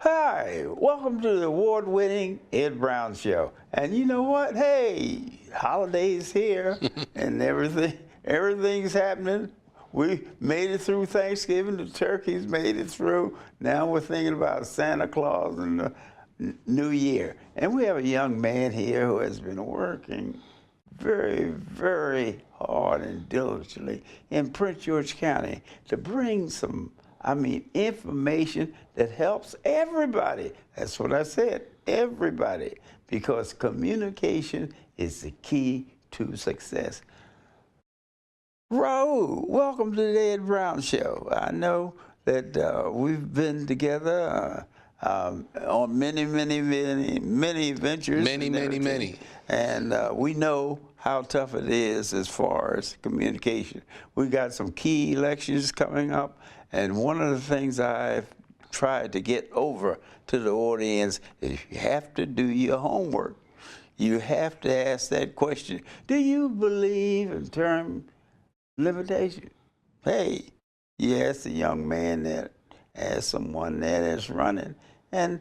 Hi, welcome to the award-winning Ed Brown Show. And you know what? Hey, holidays here and everything's happening. We made it through Thanksgiving. The turkeys made it through. Now we're thinking about Santa Claus and the New Year. And we have a young man here who has been working very, very hard and diligently in Prince George County to bring some information that helps everybody. That's what I said, everybody, because communication is the key to success. Raul, welcome to the Ed Brown Show. I know that we've been together on many adventures. Many. And we know how tough it is as far as communication. We got some key elections coming up, and one of the things I've tried to get over to the audience is you have to do your homework. You have to ask that question. Do you believe in term limitation? Hey, you ask a young man that, ask someone that is running. And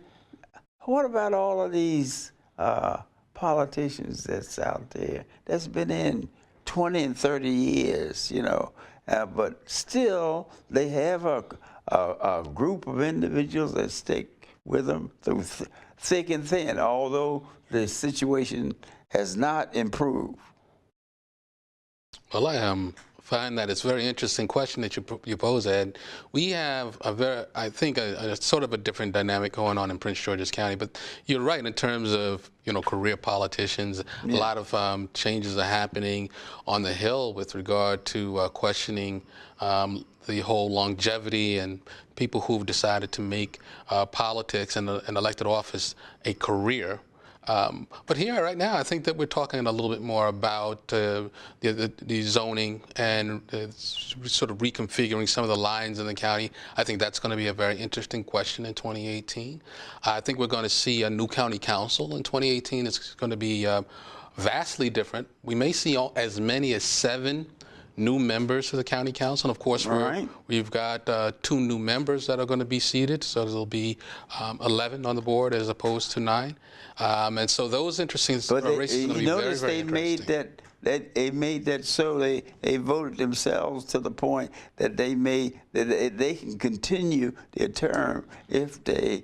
what about all of these politicians that's out there that's been in 20 and 30 years, you know, but still they have a group of individuals that stick with them through thick and thin, although the situation has not improved? Well, I find that it's a very interesting question that you pose, Ed. We have I think a sort of a different dynamic going on in Prince George's County, but you're right in terms of, you know, career politicians. Yeah. A lot of changes are happening on the Hill with regard to questioning the whole longevity and people who've decided to make politics and an elected office a career. But here, right now, I think that we're talking a little bit more about the zoning and sort of reconfiguring some of the lines in the county. I think that's going to be a very interesting question in 2018. I think we're going to see a new county council in 2018. It's going to be vastly different. We may see as many as 7 new members to the county council. And of course, we've got 2 new members that are going to be seated, so there'll be 11 on the board as opposed to 9. And so those interesting races are going to be very, very interesting. They made that so they voted themselves to the point that they can continue their term if they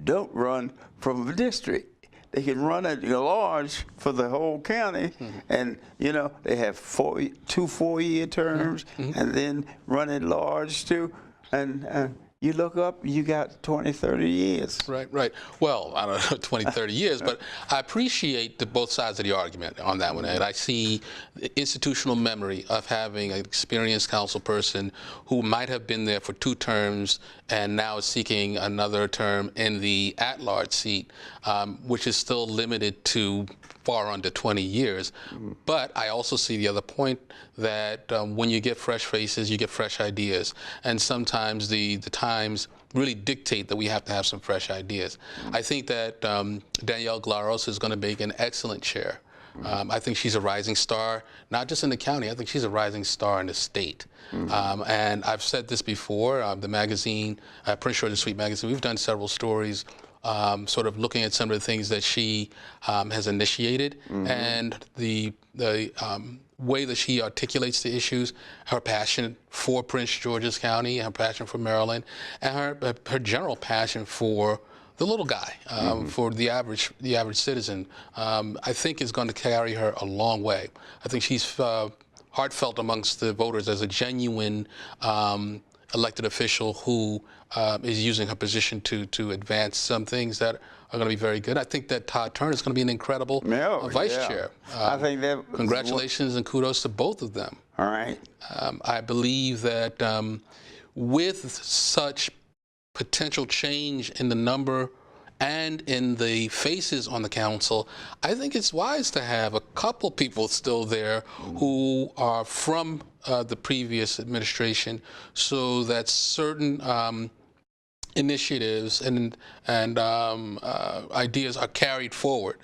don't run from a district. They can run at large for the whole county, and you know they have 2 4-year terms, and then run at large too. And you look up, you got 20, 30 years. Right. Well, I don't know, 20, 30 years, but I appreciate both sides of the argument on that one. And I see the institutional memory of having an experienced council person who might have been there for 2 terms and now is seeking another term in the at-large seat, which is still limited to far under 20 years. But I also see the other point that when you get fresh faces, you get fresh ideas. And sometimes the times really dictate that we have to have some fresh ideas. I think that Danielle Glaros is going to make an excellent chair. I think she's a rising star, not just in the county. I think she's a rising star in the state. And I've said this before, the magazine, Prince George's Suite magazine, we've done several stories sort of looking at some of the things that she has initiated and the way that she articulates the issues, her passion for Prince George's County, her passion for Maryland, and her general passion for the little guy, for the average citizen, I think is going to carry her a long way. I think she's heartfelt amongst the voters as a genuine elected official who is using her position to advance some things that are going to be very good. I think that Todd Turner is going to be an incredible vice chair. I think that congratulations and kudos to both of them. All right. I believe that with such potential change in the number and in the faces on the council, I think it's wise to have a couple people still there who are from the previous administration, so that certain initiatives and ideas are carried forward.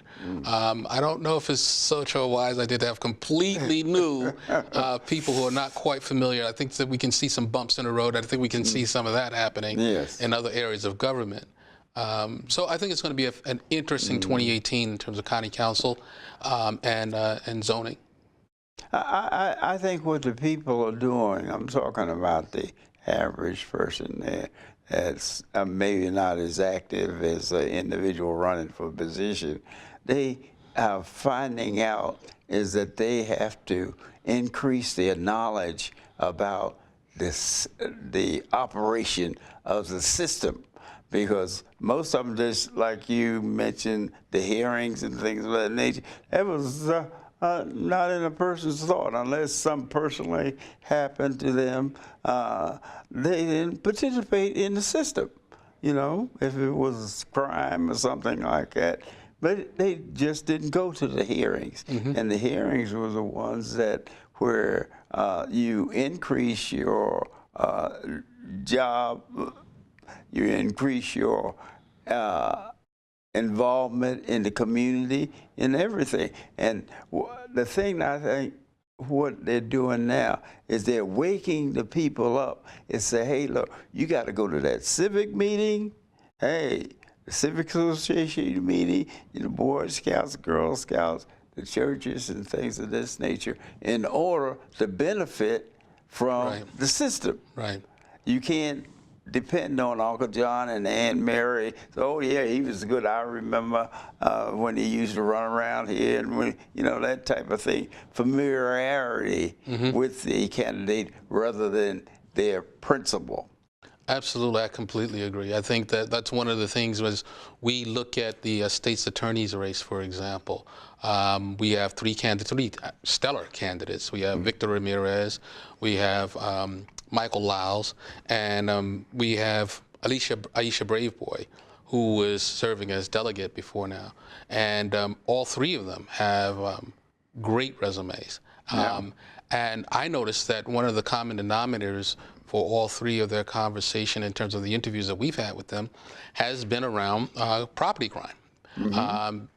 I don't know if it's such a wise idea to have completely new people who are not quite familiar. I think that we can see some bumps in the road. I think we can see some of that happening in other areas of government. So I think it's going to be an interesting 2018 in terms of county council and zoning. I think what the people are doing, I'm talking about the average person there, that's maybe not as active as an individual running for a position, they are finding out is that they have to increase their knowledge about the operation of the system. Because most of them, just like you mentioned, the hearings and things of that nature, that was not in a person's thought unless something personally happened to them. They didn't participate in the system, you know, if it was crime or something like that. But they just didn't go to the hearings. And the hearings were the ones that where you increase your job, you increase your involvement in the community and everything. And the thing I think what they're doing now is they're waking the people up and say, hey, look, you got to go to that civic meeting. Hey, the Civic Association meeting, the Boy Scouts, Girl Scouts, the churches and things of this nature in order to benefit from the system. Right. You can't depend on Uncle John and Aunt Mary. So, oh yeah, he was good. I remember when he used to run around here and when, you know, that type of thing. Familiarity with the candidate rather than their principle. Absolutely, I completely agree. I think that that's one of the things was we look at the state's attorney's race, for example. We have three stellar candidates. We have Victor Ramirez, we have Michael Lyles, and we have Aisha Braveboy, who was serving as delegate before now. And all three of them have great resumes. And I noticed that one of the common denominators for all three of their conversation in terms of the interviews that we've had with them has been around property crime.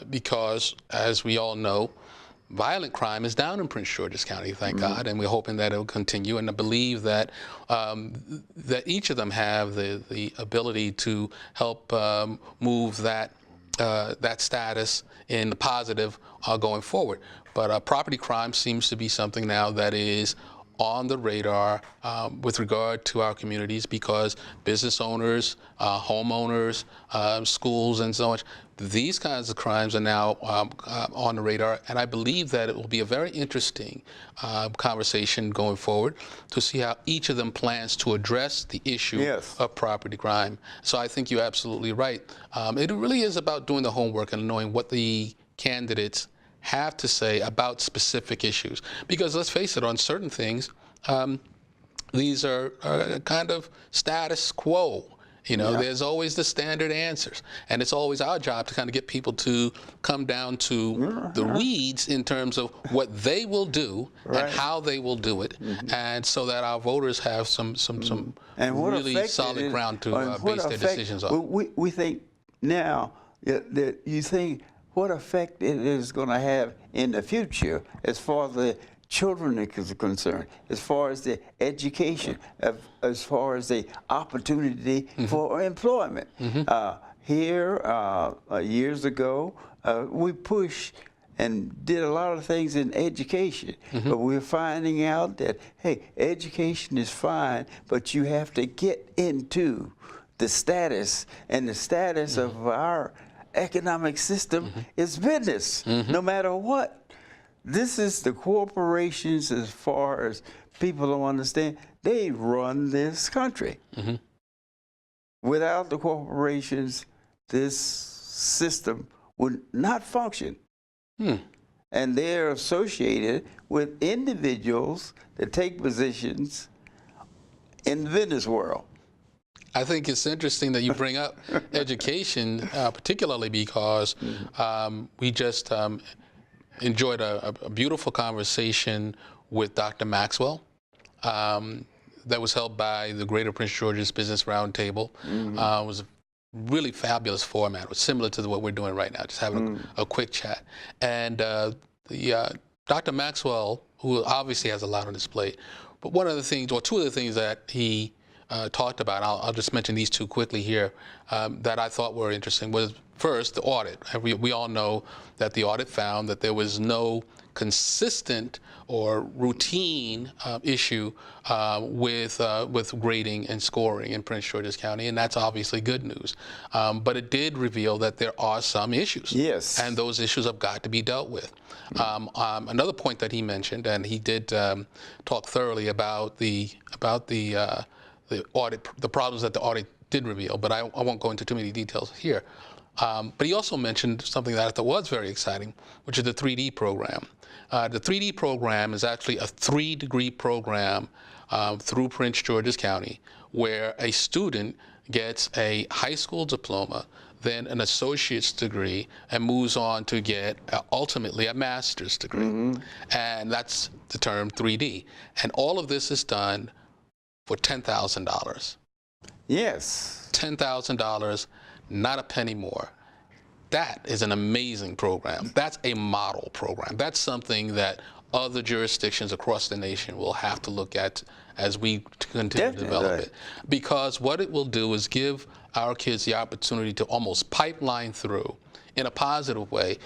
Because, as we all know, violent crime is down in Prince George's County, thank God, and we're hoping that it will continue. And I believe that that each of them have the ability to help move that that status in the positive going forward. But property crime seems to be something now that is on the radar with regard to our communities because business owners, homeowners, schools, and so much, these kinds of crimes are now on the radar. And I believe that it will be a very interesting conversation going forward to see how each of them plans to address the issue of property crime. So I think you're absolutely right. It really is about doing the homework and knowing what the candidates have to say about specific issues. Because let's face it, on certain things, these are kind of status quo. You know, there's always the standard answers. And it's always our job to kind of get people to come down to the weeds in terms of what they will do and how they will do it. And so that our voters have some really solid ground to base their decisions on. We think now that you think what effect it is going to have in the future as far as the children is concerned, as far as the education, as far as the opportunity for employment. Here, years ago, we pushed and did a lot of things in education, but we're finding out that, hey, education is fine, but you have to get into the status, and the status of our economic system is business, no matter what. This is the corporations, as far as people don't understand, they run this country. Without the corporations, this system would not function. And they're associated with individuals that take positions in the business world. I think it's interesting that you bring up education, particularly because we just enjoyed a beautiful conversation with Dr. Maxwell that was held by the Greater Prince George's Business Roundtable. It was a really fabulous format. It was similar to what we're doing right now, just having a quick chat. And Dr. Maxwell, who obviously has a lot on his plate, but one of the things, or two of the things that he talked about. I'll just mention these two quickly here that I thought were interesting. Was first the audit. We all know that the audit found that there was no consistent or routine issue with grading and scoring in Prince George's County, and that's obviously good news. But it did reveal that there are some issues. Yes. And those issues have got to be dealt with. Another point that he mentioned, and he did talk thoroughly about the audit, the problems that the audit did reveal, but I won't go into too many details here. But he also mentioned something that I thought was very exciting, which is the 3D program. The 3D program is actually a 3-degree program through Prince George's County where a student gets a high school diploma, then an associate's degree, and moves on to get ultimately a master's degree. Mm-hmm. And that's the term 3D. And all of this is done for $10,000. Yes. $10,000, not a penny more. That is an amazing program. That's a model program. That's something that other jurisdictions across the nation will have to look at as we continue to develop it. Because what it will do is give our kids the opportunity to almost pipeline through, in a positive way,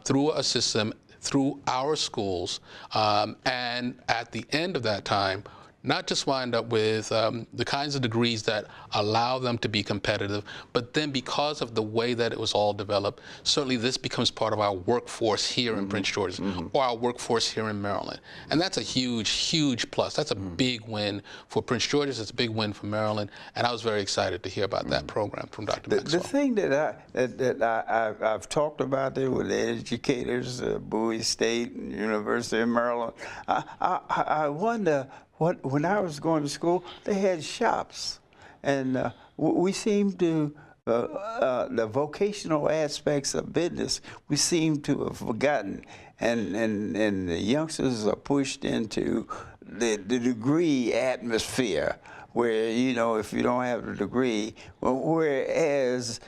through a system, through our schools, and at the end of that time, not just wind up with the kinds of degrees that allow them to be competitive, but then because of the way that it was all developed, certainly this becomes part of our workforce here in Prince George's, or our workforce here in Maryland. And that's a huge, huge plus. That's a big win for Prince George's. It's a big win for Maryland. And I was very excited to hear about that program from Dr. Maxwell. The thing that I've talked about there with the educators, Bowie State and University of Maryland, I wonder, when I was going to school, they had shops, and we seem to, the vocational aspects of business, we seem to have forgotten, and the youngsters are pushed into the degree atmosphere, where, you know, if you don't have the degree, whereas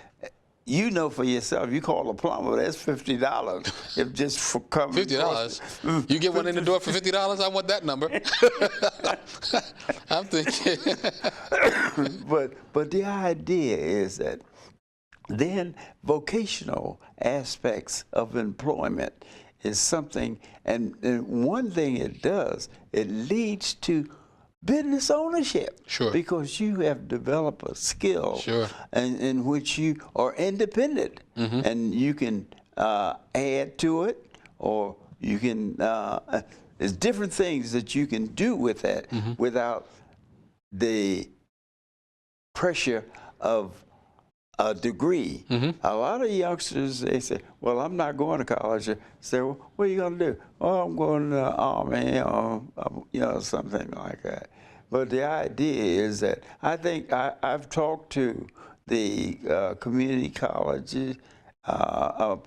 you know for yourself, you call a plumber, that's $50. If just for coming. $50? You get one in the door for $50? I want that number. I'm thinking. But the idea is that then vocational aspects of employment is something, and one thing it does, it leads to business ownership. Sure. Because you have developed a skill. Sure. in which you are independent, and you can add to it, or you can, there's different things that you can do with that without the pressure of a degree. A lot of youngsters, they say, well, I'm not going to college. I say, well, what are you going to do? Oh, I'm going to the Army, or you know, something like that. But the idea is that I think I've talked to the community colleges,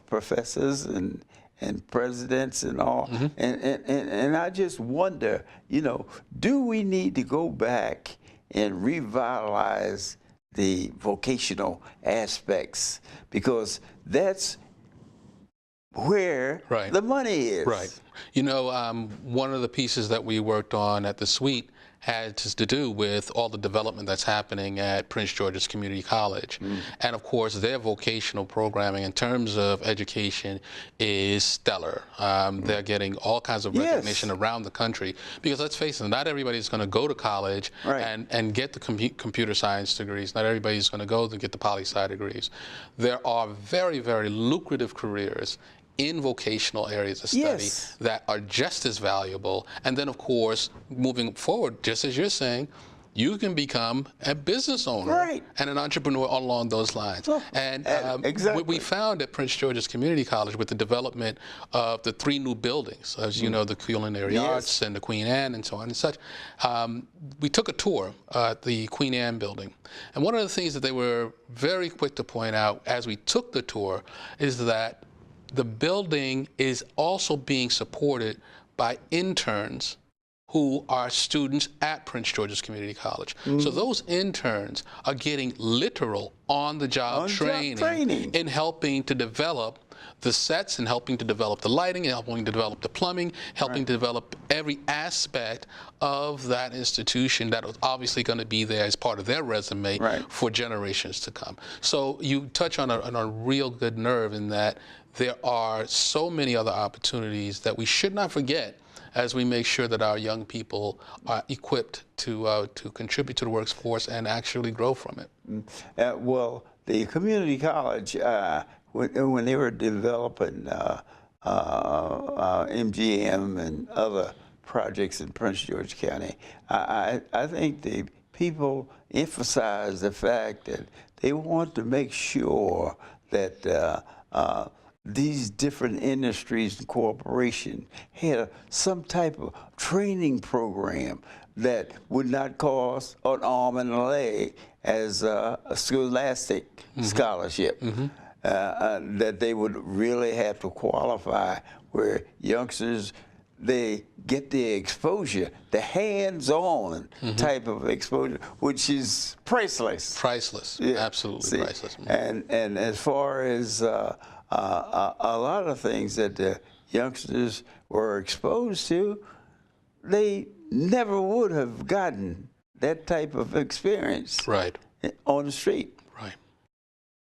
professors and presidents and all, and I just wonder, you know, do we need to go back and revitalize the vocational aspects, because that's where the money is. Right. You know, one of the pieces that we worked on at the suite had to do with all the development that's happening at Prince George's Community College. And of course, their vocational programming in terms of education is stellar. They're getting all kinds of recognition around the country, because let's face it, not everybody's going to go to college and get the computer science degrees. Not everybody's going to go to get the poli-sci degrees. There are very, very lucrative careers in vocational areas of study that are just as valuable. And then, of course, moving forward, just as you're saying, you can become a business owner and an entrepreneur along those lines. And what we found at Prince George's Community College with the development of the 3 new buildings, as you know, the Culinary Arts and the Queen Anne and so on and such, we took a tour at the Queen Anne building. And one of the things that they were very quick to point out as we took the tour is that the building is also being supported by interns who are students at Prince George's Community College. So those interns are getting literal on-the-job training in helping to develop the sets and helping to develop the lighting and helping to develop the plumbing, helping to develop every aspect of that institution that was obviously going to be there as part of their resume for generations to come. So you touch on a real good nerve in that there are so many other opportunities that we should not forget as we make sure that our young people are equipped to contribute to the workforce and actually grow from it. Well, the community college, when they were developing MGM and other projects in Prince George County, I think the people emphasize the fact that they want to make sure that these different industries and corporations had some type of training program that would not cost an arm and a leg as a scholastic scholarship. That they would really have to qualify, where youngsters, they get the exposure, the hands-on type of exposure, which is priceless. Priceless, absolutely priceless. And as far as a lot of things that the youngsters were exposed to, they never would have gotten that type of experience on the street. Right.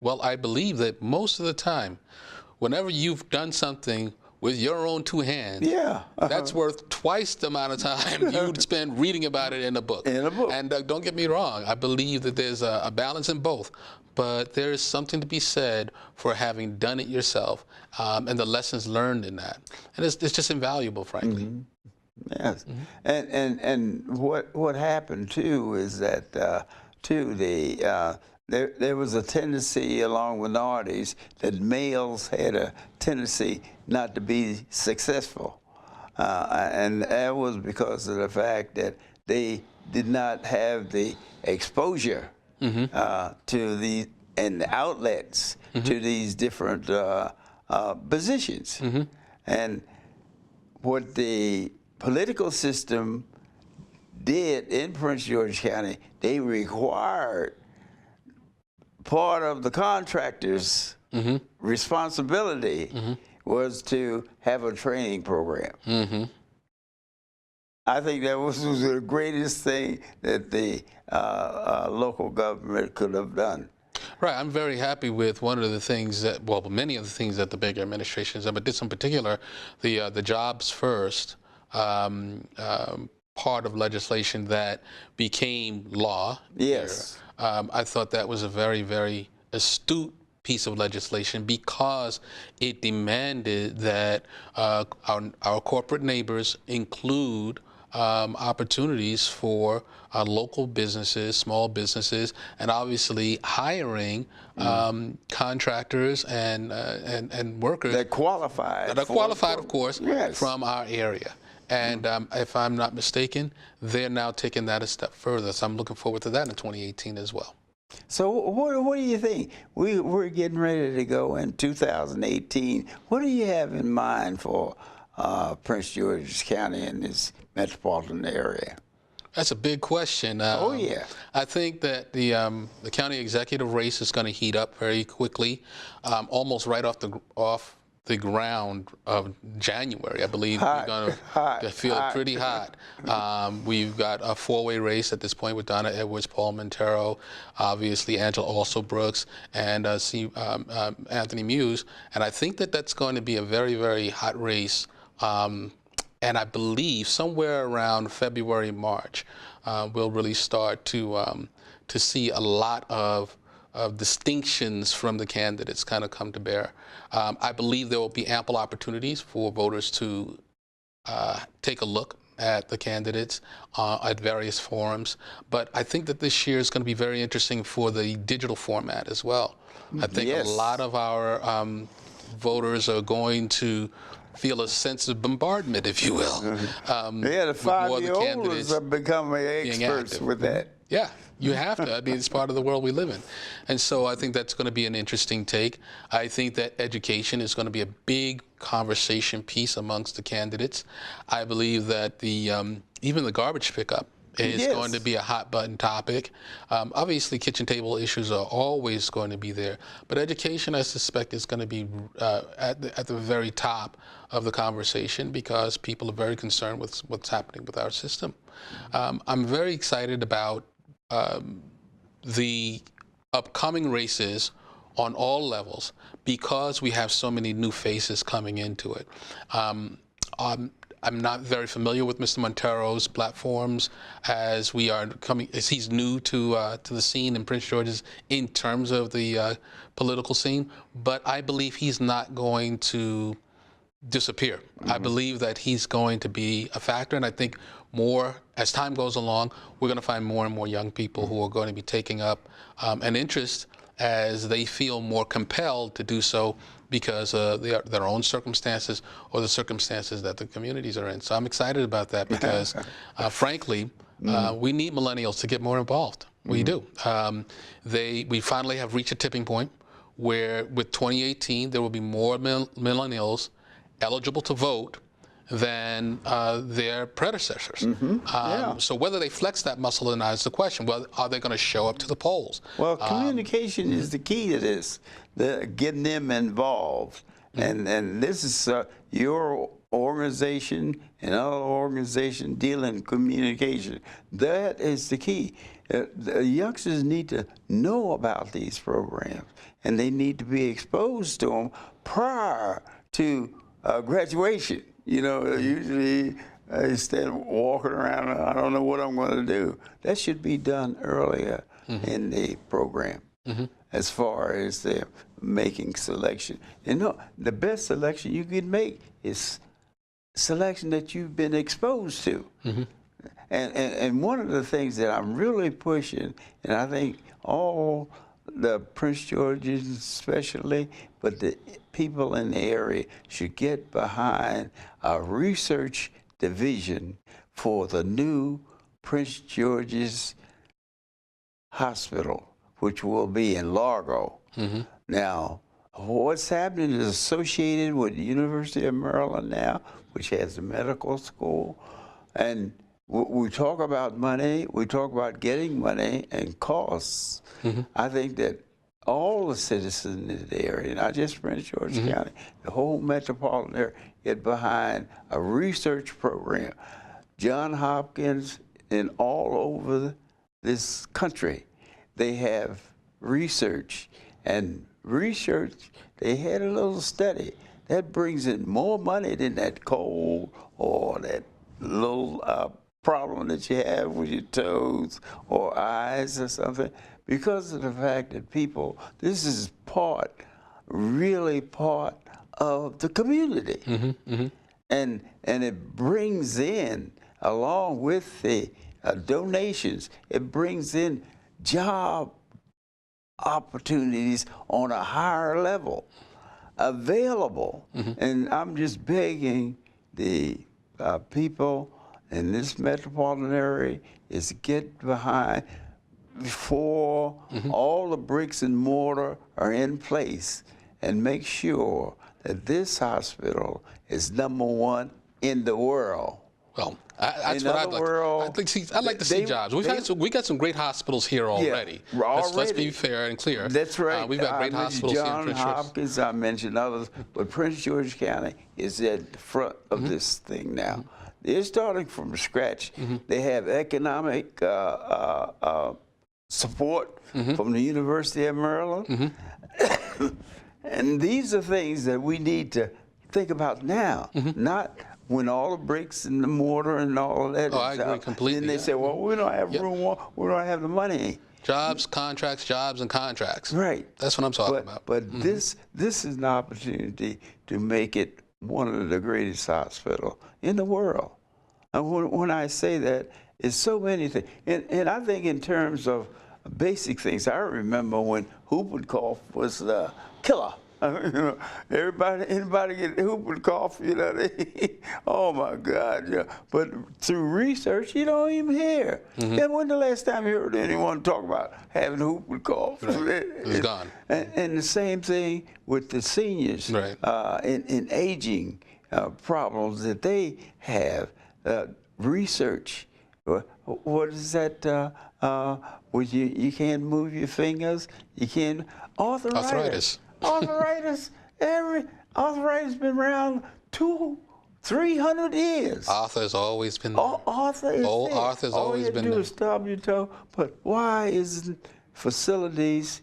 Well, I believe that most of the time, whenever you've done something with your own two hands, that's worth twice the amount of time you'd spend reading about it in a book. And don't get me wrong, I believe that there's a balance in both. But there is something to be said for having done it yourself and the lessons learned in that. And it's just invaluable, frankly. Yes. And what happened, too, is that, there was a tendency along minorities that males had a tendency not to be successful. And that was because of the fact that they did not have the exposure to the outlets to these different positions. And what the political system did in Prince George County, they required part of the contractor's responsibility was to have a training program. I think that was the greatest thing that the local government could have done. Right. I'm very happy with one of the things that, well, many of the things that the Baker administration has done, but this in particular, the Jobs First part of legislation that became law. Yes. I thought that was a very, very astute piece of legislation because it demanded that our corporate neighbors include opportunities for local businesses, small businesses, and obviously hiring contractors and workers that qualified. That are qualified, of course, from our area. And if I'm not mistaken, they're now taking that a step further. So I'm looking forward to that in 2018 as well. So what do you think? We're getting ready to go in 2018. What do you have in mind for Prince George's County and this metropolitan area? That's a big question. I think that the county executive race is going to heat up very quickly, almost right off the ground of January. I believe we're going to feel it pretty hot. We've got a four-way race at this point with Donna Edwards, Paul Montero, obviously Angela Alsobrooks, and Anthony Muse. And I think that that's going to be a very, very hot race. And I believe somewhere around February, March, we'll really start to see a lot of distinctions from the candidates kind of come to bear. I believe there will be ample opportunities for voters to take a look at the candidates at various forums. But I think that this year is going to be very interesting for the digital format as well. I think a lot of our voters are going to feel a sense of bombardment, if you will. The 5-year-olds are becoming experts with that. Yeah, you have to. I mean, it's part of the world we live in. And so I think that's going to be an interesting take. I think that education is going to be a big conversation piece amongst the candidates. I believe that even the garbage pickup is Yes. going to be a hot button topic. Obviously, kitchen table issues are always going to be there, but education, I suspect, is going to be at the very top of the conversation because people are very concerned with what's happening with our system. I'm very excited about the upcoming races on all levels because we have so many new faces coming into it. I'm not very familiar with Mr. Montero's platforms as he's new to the scene in Prince George's in terms of the political scene, but I believe he's not going to disappear. I believe that he's going to be a factor, and I think more, as time goes along, we're going to find more and more young people who are going to be taking up an interest as they feel more compelled to do so because of their own circumstances or the circumstances that the communities are in. So I'm excited about that because, frankly, we need millennials to get more involved. We do. We finally have reached a tipping point where with 2018, there will be more millennials eligible to vote than their predecessors. So whether they flex that muscle or not is the question. Well, are they going to show up to the polls? Well, communication is the key to this, getting them involved. And this is your organization and other organization dealing in communication. That is the key. The youngsters need to know about these programs, and they need to be exposed to them prior to graduation. You know, usually instead of walking around, I don't know what I'm going to do. That should be done earlier in the program as far as the making selection. You know, the best selection you can make is selection that you've been exposed to. And one of the things that I'm really pushing, and I think all the Prince George's especially, but the people in the area should get behind a research division for the new Prince George's Hospital, which will be in Largo. Now, what's happening is associated with the University of Maryland now, which has a medical school. And we talk about money, we talk about getting money and costs. I think that all the citizens in the area, not just Prince George County, the whole metropolitan area, get behind a research program. Johns Hopkins and all over this country, they have research. And research, they had a little study. That brings in more money than that cold or that little problem that you have with your toes or eyes or something, because of the fact that people, this is really part of the community. And it brings in, along with the donations, it brings in job opportunities on a higher level available. And I'm just begging the people in this metropolitan area is to get behind before all the bricks and mortar are in place and make sure that this hospital is #1 in the world. Well, that's what I'd like to see jobs. We got some great hospitals here already. Let's be fair and clear. That's right. We've got great hospitals here in Prince George. Johns Hopkins, I mentioned others, but Prince George County is at the front of this thing now. They're starting from scratch. They have economic support from the University of Maryland. And these are things that we need to think about now, not when all the bricks and the mortar and all of that is I agree completely. Then they say, well, we don't have room, we don't have the money. Jobs, contracts, jobs, and contracts. Right. That's what I'm talking about. But this is an opportunity to make it one of the greatest hospitals in the world. And when I say that, it's so many things. And I think in terms of basic things, I remember when whooping cough was the killer. You know, anybody get whooping cough, you know, oh my God, yeah. But through research, you don't even hear. And when the last time you heard anyone talk about having whooping cough? Right. It's gone. And the same thing with the seniors, right. in aging problems that they have. Research what is that? Where you can't move your fingers. You can't. Arthritis. Arthritis. Arthritis been around 300 years. Arthur's always been there. Arthur is Old there. Arthur's All always you been do there. is stub your toe. But why isn't facilities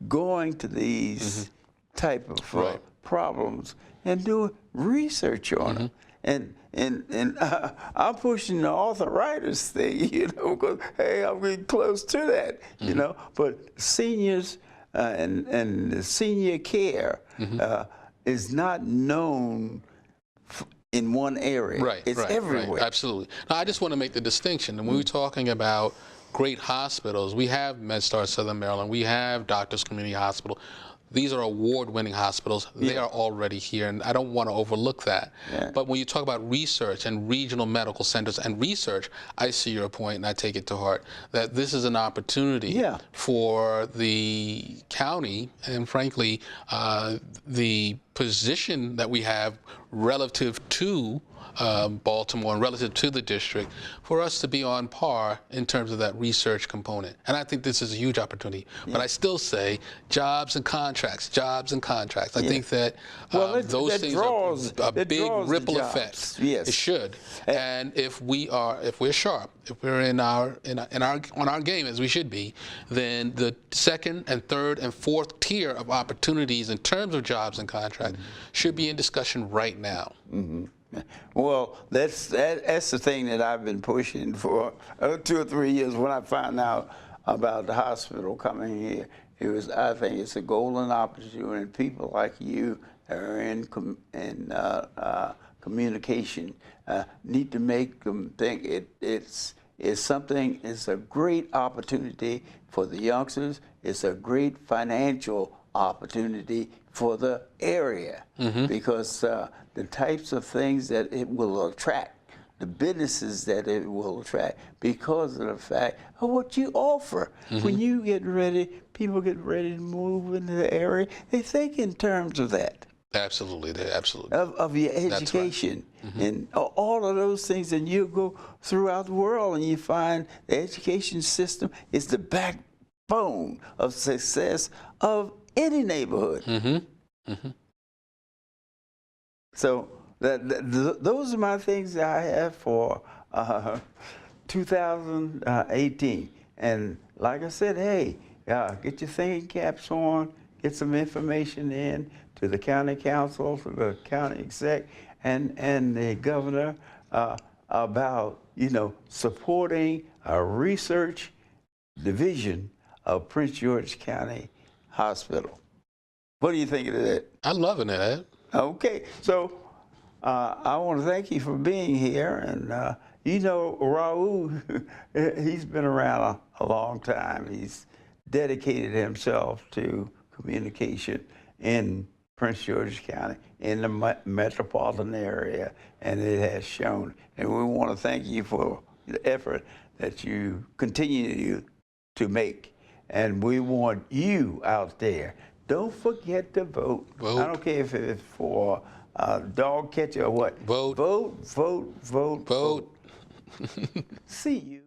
going to these type of Right. problems and doing research on them? And I'm pushing the arthritis thing, you know, because, hey, I'm getting close to that, you know. But seniors and the senior care is not known in one area. Right, it's everywhere. Right, absolutely. Now, I just want to make the distinction. And when we're talking about great hospitals, we have MedStar Southern Maryland, we have Doctors Community Hospital. These are award-winning hospitals. They are already here, and I don't want to overlook that. Yeah. But when you talk about research and regional medical centers and research, I see your point, and I take it to heart, that this is an opportunity for the county and, frankly, the position that we have relative to Baltimore and relative to the district, for us to be on par in terms of that research component. And I think this is a huge opportunity. But I still say jobs and contracts, jobs and contracts. I think that those things are a big ripple effect. Yes. It should. And if we're sharp, if we're on our game as we should be, then the second and third and fourth tier of opportunities in terms of jobs and contracts should be in discussion right now. Well, that's the thing that I've been pushing for 2 or 3 years. When I found out about the hospital coming here, I think it's a golden opportunity. And people like you that are in communication need to make them think it's a great opportunity for the youngsters. It's a great financial opportunity for the area because the types of things that it will attract, the businesses that it will attract, because of the fact of what you offer. When you get ready, people get ready to move into the area, they think in terms of that. Absolutely, absolutely. Of your education and all of those things, and you go throughout the world and you find the education system is the backbone of success of any neighborhood. So those are my things that I have for 2018. And like I said, hey, get your thinking caps on, get some information in to the county council, to the county exec, and the governor about, you know, supporting a research division of Prince George County Hospital. What do you think of that? I'm loving it, Ed. Okay, so I want to thank you for being here. And you know, Raul, he's been around a long time. He's dedicated himself to communication in Prince George County, in the metropolitan area, and it has shown. And we want to thank you for the effort that you continue to make. And we want you out there. Don't forget to vote. Vote. I don't care if it's for dog catcher or what. Vote. Vote, vote, vote, Vote. See you.